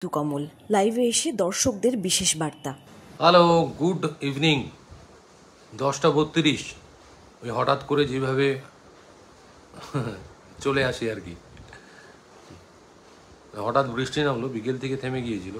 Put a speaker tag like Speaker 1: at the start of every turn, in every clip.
Speaker 1: কমল লাইভে এসে দর্শকদের বিশেষ বার্তা।
Speaker 2: Hello, good evening. 10:32 ওই হঠাৎ করে যেভাবে চলে আসি আর কি, হঠাৎ বৃষ্টি নামলো, বিকেল থেকে থেমে গিয়েছিল,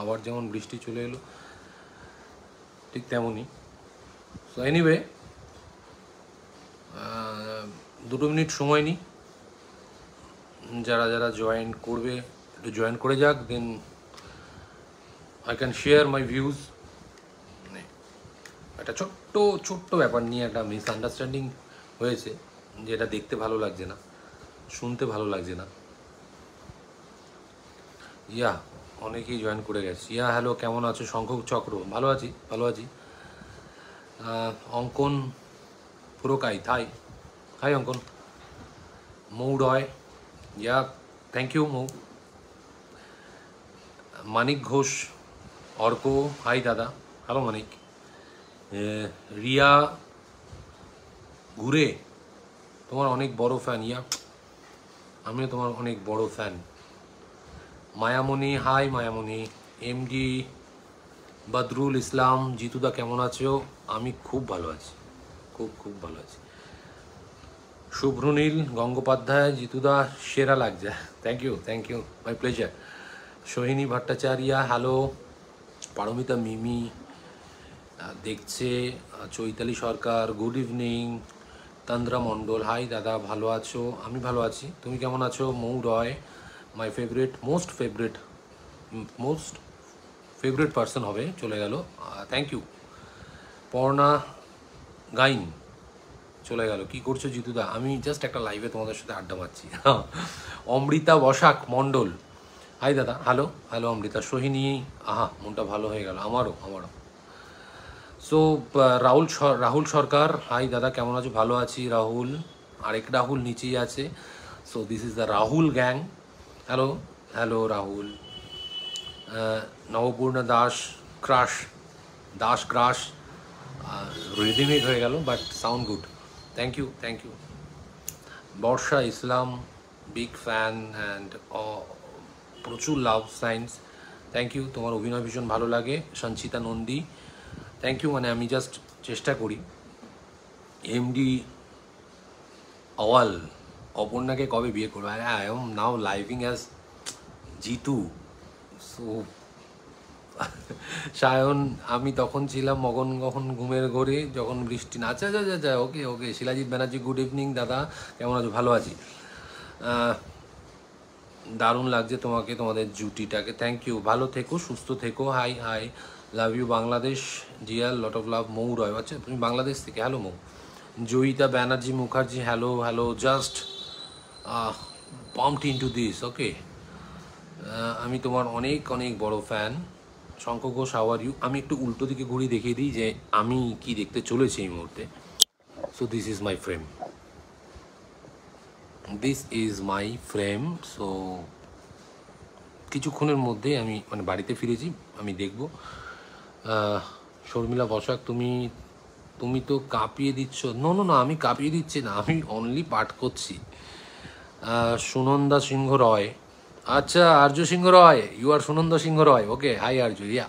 Speaker 2: আবার যেমন বৃষ্টি চলে এলো ঠিক তেমনই। সো এনিওয়ে, 2 মিনিট সময় নিই, যারা যারা জয়েন করবে একটু জয়েন করে যাক, then I can share my views. একটা ছোট্ট ছোট্ট ব্যাপার নিয়ে একটা মিসআন্ডারস্ট্যান্ডিং হয়েছে, যেটা দেখতে ভালো লাগছে না, শুনতে ভালো লাগছে না। ইয়া অনেকেই জয়েন করে গেছে। ইয়া হ্যালো, কেমন আছো? শঙ্খ চক্র, ভালো আছি ভালো আছি। অঙ্কন Purkait, hi Ankan. Mou Roy, yeah thank you Mou. Manik Ghosh, Arka, hi dada, hello Manik. Riya ঘুরে, তোমার অনেক বড় ফ্যান। ইয়া আমিও তোমার অনেক বড় fan. Mayamoni, high Mayamoni. MD Badrul ইসলাম, জিতুদা কেমন আছো? আমি খুব ভালো আছি, খুব খুব ভালো আছি। শুভ্রনীল গঙ্গোপাধ্যায়, জিতুদা সেরা লাগছে, thank you my pleasure. Sohini Bhattacharya, hello. Paromita Mimi দেখছে। Chaitali Sarkar, good evening. Tandra Mondal, hi dada, ভালো আছো? আমি ভালো আছি, তুমি কেমন আছো? Mou Roy, my favourite, most favourite person হবে, চলে গেল, থ্যাংক ইউ। পর্ণা গাইন চলে গেল। কি করছো জিতুদা? আমি জাস্ট একটা লাইভে তোমাদের সাথে আড্ডা মারছি। অমৃতা বসাক মণ্ডল, hi dada, hello hello Amrita. Sohini, আহা মনটা ভালো হয়ে গেল, আমারও। সো রাহুল সরকার, হাই দাদা, কেমন আছো? ভালো আছি রাহুল, আরেক রাহুল নিচেই আছে। So this is the Rahul gang. Hello hello Rahul. Nabapurna Das crush, রিদিমেড হয়ে গেল, but sound good, thank you. Barsha Islam, big fan and প্রচুর লাভ সাইন্স, থ্যাংক ইউ, তোমার অভিনয় ভীষণ ভালো লাগে। Sanchita Nandi, thank you. মানে আমি জাস্ট চেষ্টা করি। এমডি আওয়াল, অপর্ণাকে কবে বিয়ে করবো? I am now living as Jitu. So Sayan, আমি তখন ছিলাম মগন ঘুমের ঘরে যখন বৃষ্টি না। আচ্ছা, ওকে। শিলাজিৎ ব্যানার্জি, গুড ইভিনিং দাদা, কেমন আছো? ভালো আছি। দারুণ লাগছে তোমাকে, তোমাদের জুটিটাকে, থ্যাংক ইউ, ভালো থেকো, সুস্থ থেকো। Hi love you Bangladesh. জিয়াল, lot of love. Mou Roy, আচ্ছা তুমি বাংলাদেশ থেকে, hello Mou. Joyita Banerjee Mukherjee, hello, just pumped into this, okay. আমি তোমার অনেক বড় fan. Shankha Ghosh, how are you? আমি একটু উল্টো দিকে ঘুরি, দেখিয়ে দিই যে আমি কি দেখতে চলেছি এই মুহূর্তে। So this is my frame. So কিছুক্ষণের মধ্যে আমি মানে বাড়িতে ফিরেছি, আমি দেখব। শর্মিলা বসাক, তুমি তো কাঁপিয়ে দিচ্ছ। না, আমি কাঁপিয়ে দিচ্ছি না, আমি অনলি পাঠ করছি। সুনন্দা সিংহ রয়, আচ্ছা Arya Singha Roy, you are Sunanda Singha Roy, okay. Hi Arya, yeah.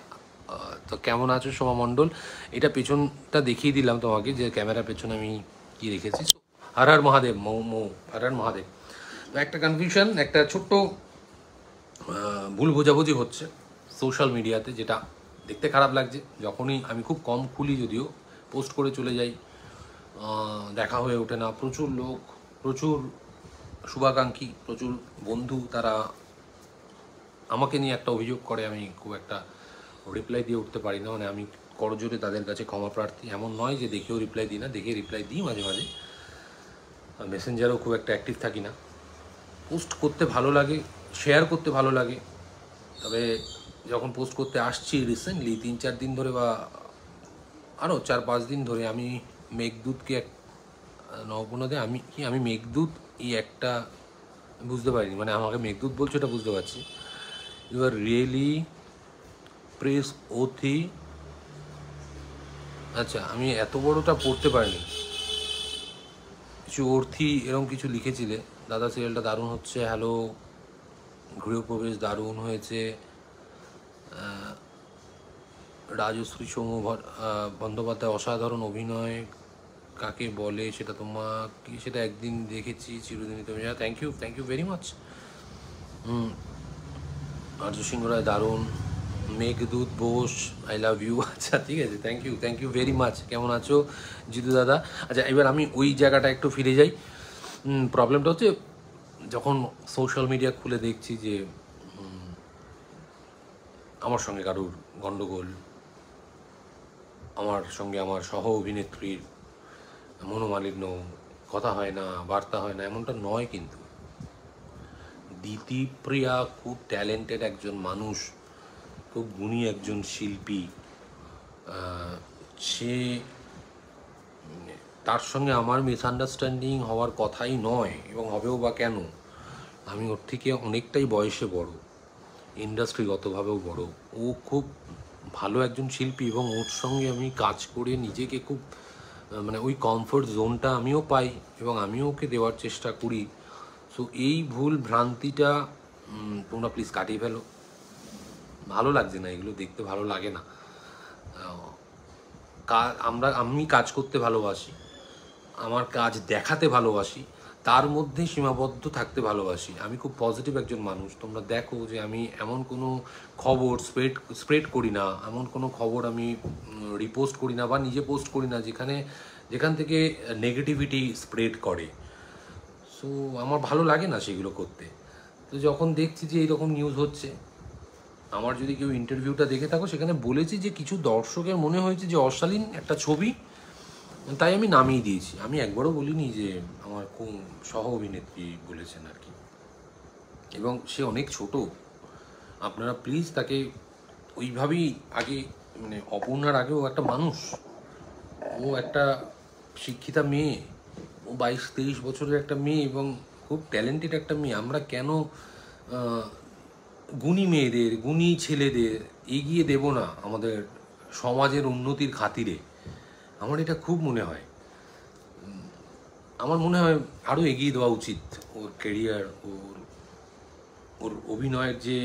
Speaker 2: তো কেমন আছো সোমা মণ্ডল? এটা পেছনটা দেখিয়ে দিলাম তোমাকে, যে ক্যামেরার পেছনে আমি কি রেখেছি। হর মহাদেব মৌ, হর মহাদেব। তো একটা কনফিউশন, একটা ছোট্ট ভুল বোঝাবুঝি হচ্ছে সোশ্যাল মিডিয়াতে, যেটা দেখতে খারাপ লাগছে। যখনই আমি খুব কম খুলি, যদিও পোস্ট করে চলে যাই, দেখা হয়ে ওঠে না। প্রচুর লোক, প্রচুর শুভাকাঙ্ক্ষী, প্রচুর বন্ধু, তারা আমাকে নিয়ে একটা অভিযোগ করে, আমি খুব একটা রিপ্লাই দিয়ে উঠতে পারি না। মানে আমি করজোরে তাদের কাছে ক্ষমা প্রার্থী। এমন নয় যে দেখেও রিপ্লাই দিই না, দেখে রিপ্লাই দিই মাঝে মাঝে। মেসেঞ্জারেও খুব একটা অ্যাক্টিভ থাকি না। পোস্ট করতে ভালো লাগে, শেয়ার করতে ভালো লাগে, তবে যখন পোস্ট করতে আসছি রিসেন্টলি 3-4 দিন ধরে, বা আরও 4-5 দিন ধরে, আমি মেঘদূতকে নবপূর্ণাতে আমি মেঘদূত এই একটা বুঝতে পারিনি। মানে আমাকে মেঘদূত বলছো, এটা বুঝতে পারছি। ইউ আর রিয়েলি প্রেস ওথি। আচ্ছা, আমি এত বড়টা পড়তে পারিনি। কিছু অর্থী এরকম কিছু লিখেছিলে। দাদা সিরিয়ালটা দারুণ হচ্ছে, হ্যালো। গৃহপ্রবেশ দারুণ হয়েছে, রাজশ্রী বন্দ্যোপাধ্যায় অসাধারণ অভিনয় কাকে বলে সেটা তোমাকে সেটা একদিন দেখেছি চিরদিনই তুমি। Thank you very much. Arya Singha Roy দারুণ। Meghdoot Bose I love you. আচ্ছা ঠিক আছে, থ্যাংক ইউ ভেরি মাচ। কেমন আছো জিতু দাদা? আচ্ছা এবার আমি ওই জায়গাটা একটু ফিরে যাই। প্রবলেমটা হচ্ছে যখন সোশ্যাল মিডিয়া খুলে দেখছি যে আমার সঙ্গে কারুর গণ্ডগোল, আমার সঙ্গে আমার সহ অভিনেত্রীর মনোমালিন্য, কথা হয় না, বার্তা হয় না, এমনটা নয় কিন্তু। দিতিপ্রিয়া খুব ট্যালেন্টেড একজন মানুষ, খুব গুণী একজন শিল্পী। সে তার সঙ্গে আমার মিসআন্ডারস্ট্যান্ডিং হওয়ার কথাই নয়, এবং হবেও বা কেন। আমি ওর থেকে অনেকটাই বয়সে বড়, ইন্ডাস্ট্রিগতভাবেও বড়। ও খুব ভালো একজন শিল্পী এবং ওর সঙ্গে আমি কাজ করে নিজেকে খুব মানে ওই কমফোর্ট জোনটা আমিও পাই এবং আমিও ওকে দেওয়ার চেষ্টা করি। সো এই ভুল ভ্রান্তিটা তোমরা প্লিজ কাটিয়ে ফেলো। ভালো লাগছে না, এগুলো দেখতে ভালো লাগে না। আমি কাজ করতে ভালোবাসি, আমার কাজ দেখাতে ভালোবাসি, তার মধ্যে সীমাবদ্ধ থাকতে ভালোবাসি। আমি খুব পজিটিভ একজন মানুষ। তোমরা দেখো যে আমি এমন কোনো খবর স্প্রেড করি না, এমন কোনো খবর আমি রিপোস্ট করি না বা নিজে পোস্ট করি না যেখান থেকে নেগেটিভিটি স্প্রেড করে। সো আমার ভালো লাগে না সেগুলো করতে। তো যখন দেখছি যে এইরকম নিউজ হচ্ছে, আমার যদি কেউ ইন্টারভিউটা দেখে থাকো, সেখানে বলেছি যে কিছু দর্শকের মনে হয়েছে যে অশালীন একটা ছবি, তাই আমি নামিয়ে দিয়েছি। আমি একবারও বলিনি যে আমার কোন সহ অভিনেত্রী বলেছেন আর কি, এবং সে অনেক ছোট। আপনারা প্লিজ তাকে ওইভাবেই আগে, মানে অপর্ণার আগেও একটা মানুষ, ও একটা শিক্ষিতা মেয়ে, ও 22-23 বছরের একটা মেয়ে এবং খুব ট্যালেন্টেড একটা মেয়ে। আমরা কেন গুণী মেয়েদের, গুণী ছেলেদের এগিয়ে দেব না আমাদের সমাজের উন্নতির খাতিরে? আমার এটা খুব মনে হয়। আমার মনে হয় আরও এগিয়ে দেওয়া উচিত ওর ক্যারিয়ার, ওর অভিনয়ের যে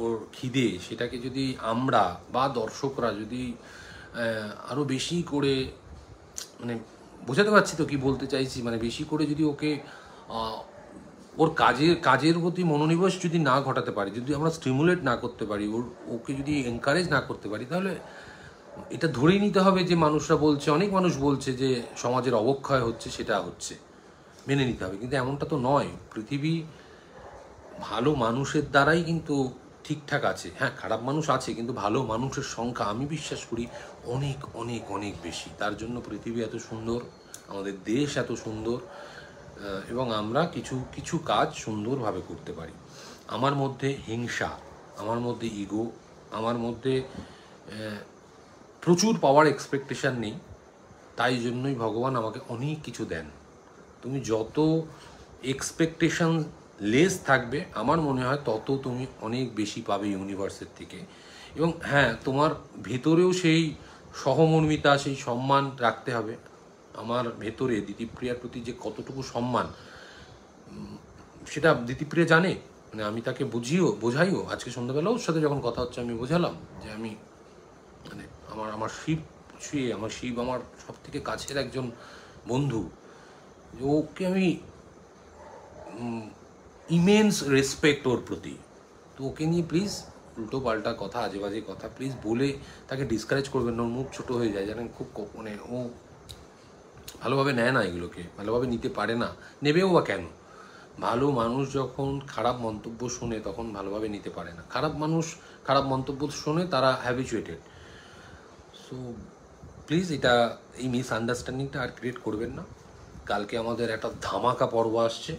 Speaker 2: ওর খিদে, সেটাকে যদি আমরা বা দর্শকরা যদি আরও বেশি করে, মানে বোঝাতে পারছি তো কি বলতে চাইছি, মানে বেশি করে যদি ওকে ওর কাজের প্রতি মনোনিবেশ যদি না ঘটাতে পারি, যদি আমরা স্টিমুলেট না করতে পারি, ওকে যদি এনকারেজ না করতে পারি, তাহলে এটা ধরেই নিতে হবে যে মানুষরা বলছে, অনেক মানুষ বলছে যে সমাজের অবক্ষয় হচ্ছে, সেটা হচ্ছে, মেনে নিতে হবে। কিন্তু এমনটা তো নয়। পৃথিবী ভালো মানুষের দ্বারাই কিন্তু ঠিকঠাক আছে। হ্যাঁ, খারাপ মানুষ আছে, কিন্তু ভালো মানুষের সংখ্যা আমি বিশ্বাস করি অনেক অনেক অনেক বেশি। তার জন্য পৃথিবী এত সুন্দর, আমাদের দেশ এত সুন্দর, এবং আমরা কিছু কিছু কাজ সুন্দরভাবে করতে পারি। আমার মধ্যে হিংসা, আমার মধ্যে ইগো, আমার মধ্যে প্রচুর পাওয়ার এক্সপেকটেশান নেই। তাই জন্যই ভগবান আমাকে অনেক কিছু দেন। তুমি যত এক্সপেকটেশন লেস থাকবে, আমার মনে হয় তত তুমি অনেক বেশি পাবে ইউনিভার্সের থেকে। এবং হ্যাঁ, তোমার ভেতরেও সেই সহমর্মিতা, সেই সম্মান রাখতে হবে। আমার ভেতরে দিতিপ্রিয়ার প্রতি যে কতটুকু সম্মান, সেটা দিতিপ্রিয়া জানে। মানে আমি তাকে বোঝাইও। আজকে সন্ধ্যাবেলা ওর সাথে যখন কথা হচ্ছে, আমি বোঝালাম যে আমি, মানে আমার শিব আমার সব থেকে কাছের একজন বন্ধু, ওকে আমি ইমেন্স রেসপেক্ট ওর প্রতি। তো ওকে নিয়ে প্লিজ উল্টো পাল্টা কথা, আজে বাজে কথা প্লিজ বলে তাকে ডিসকারেজ করবেন না। ওর মুখ ছোটো হয়ে যায়, জানেন, খুব মানে ও ভালোভাবে নেয় না, এগুলোকে ভালোভাবে নিতে পারে না, নেবেও বা কেন? ভালো মানুষ যখন খারাপ মন্তব্য শোনে তখন ভালোভাবে নিতে পারে না। খারাপ মানুষ খারাপ মন্তব্য শোনে, তারা হ্যাবিচুয়েটেড। সো প্লিজ এই মিসআন্ডারস্ট্যান্ডিংটা আর ক্রিয়েট করবেন না। কালকে আমাদের একটা ধামাকা পর্ব আসছে।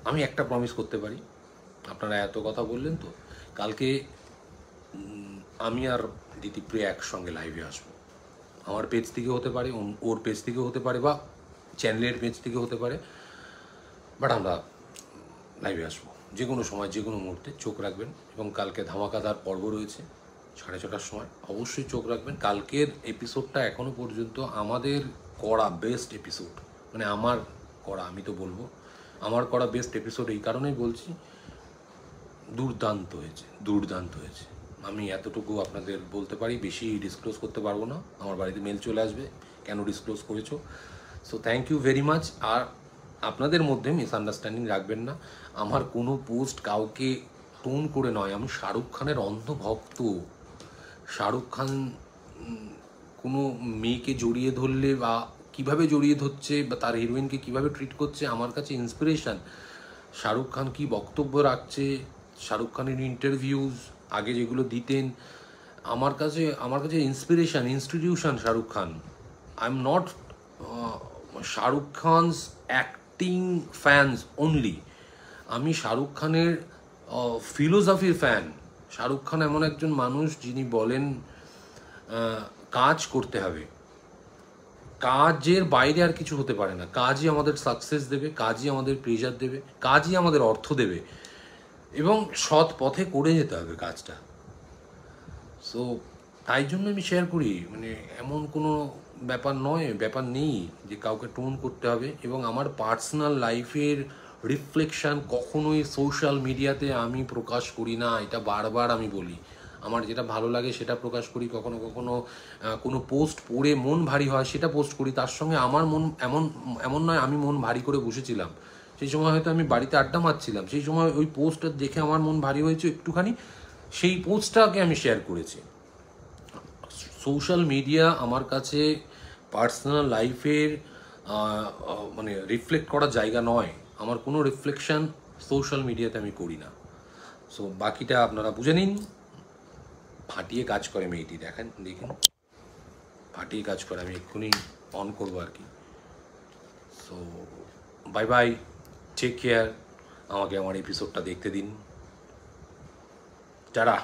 Speaker 2: আমি একটা প্রমিস করতে পারি, আপনারা এত কথা বললেন তো, কালকে আমি আর দিতিপ্রিয়া একসঙ্গে লাইভে আসবো। আমার পেজ থেকে হতে পারে, ওর পেজ থেকে হতে পারে, বা চ্যানেলের পেজ থেকে হতে পারে, বাট আমরা লাইভে আসবো যে কোনো সময়, যে কোনো মুহূর্তে। চোখ রাখবেন। এবং কালকে ধামাকাদার পর্ব রয়েছে 6:30টার সময়, অবশ্যই চোখ রাখবেন। কালকের এপিসোডটা এখনও পর্যন্ত আমাদের করা বেস্ট এপিসোড, মানে আমি তো বলবো আমার করা বেস্ট এপিসোড। এই কারণেই বলছি দুর্দান্ত হয়েছে, দুর্দান্ত হয়েছে। আমি এতটুকু আপনাদের বলতে পারি, বেশি ডিসক্লোজ করতে পারবো না, আমার বাড়িতে মেল চলে আসবে কেন ডিসক্লোজ করেছো। So thank you very much. আর আপনাদের মধ্যে মিসআন্ডারস্ট্যান্ডিং রাখবেন না, আমার কোনো পোস্ট কাউকে টোন করে নয়। আমি শাহরুখ খানের অন্ধ ভক্ত। শাহরুখ খান কোনো মেয়েকে জড়িয়ে ধরলে বা কীভাবে জড়িয়ে ধরছে বা তার হিরোইনকে কীভাবে ট্রিট করছে আমার কাছে ইন্সপিরেশান। শাহরুখ খান কী বক্তব্য রাখছে, শাহরুখ খানের ইন্টারভিউজ আগে যেগুলো দিতেন, আমার কাছে inspiration, institution Shahrukh Khan. I am not Shahrukh Khan's acting fans only, আমি শাহরুখ খানের ফিলোসফির ফ্যান। শাহরুখ খান এমন একজন মানুষ যিনি বলেন কাজ করতে হবে, কাজের বাইরে আর কিছু হতে পারে না। কাজই আমাদের সাকসেস দেবে, কাজই আমাদের প্লেজার দেবে, কাজই আমাদের অর্থ দেবে, এবং সৎ পথে করে যেতে হবে কাজটা। সো তাই জন্য আমি শেয়ার করি, মানে এমন কোনো ব্যাপার নেই যে কাউকে টোন করতে হবে। এবং আমার পার্সোনাল লাইফের রিফ্লেকশান কখনোই সোশ্যাল মিডিয়াতে আমি প্রকাশ করি না, এটা বারবার আমি বলি। আমার যেটা ভালো লাগে সেটা প্রকাশ করি, কখনো কখনো কোনো পোস্ট পড়ে মন ভারী হয় সেটা পোস্ট করি। তার সঙ্গে আমার মন এমন নয় আমি মন ভারী করে বসেছিলাম, সেই সময় হয়তো আমি বাড়িতে আড্ডা মারছিলাম, সেই সময় ওই পোস্টটা দেখে আমার মন ভারী হয়েছে একটুখানি, সেই পোস্টটাকে আমি শেয়ার করেছি। সোশ্যাল মিডিয়া আমার কাছে পার্সোনাল লাইফের মানে রিফ্লেক্ট করার জায়গা নয়, আমার কোনো রিফ্লেকশান সোশ্যাল মিডিয়াতে আমি করি না। সো বাকিটা আপনারা বুঝে নিন। ফাটিয়ে কাজ করে মেয়েটি, দেখুন ফাটিয়ে কাজ করে, আমি এক্ষুনি অন করবো আর কি। So bye bye, take care, আমাকে আমার এপিসোডটা দেখতে দিন, টাটা।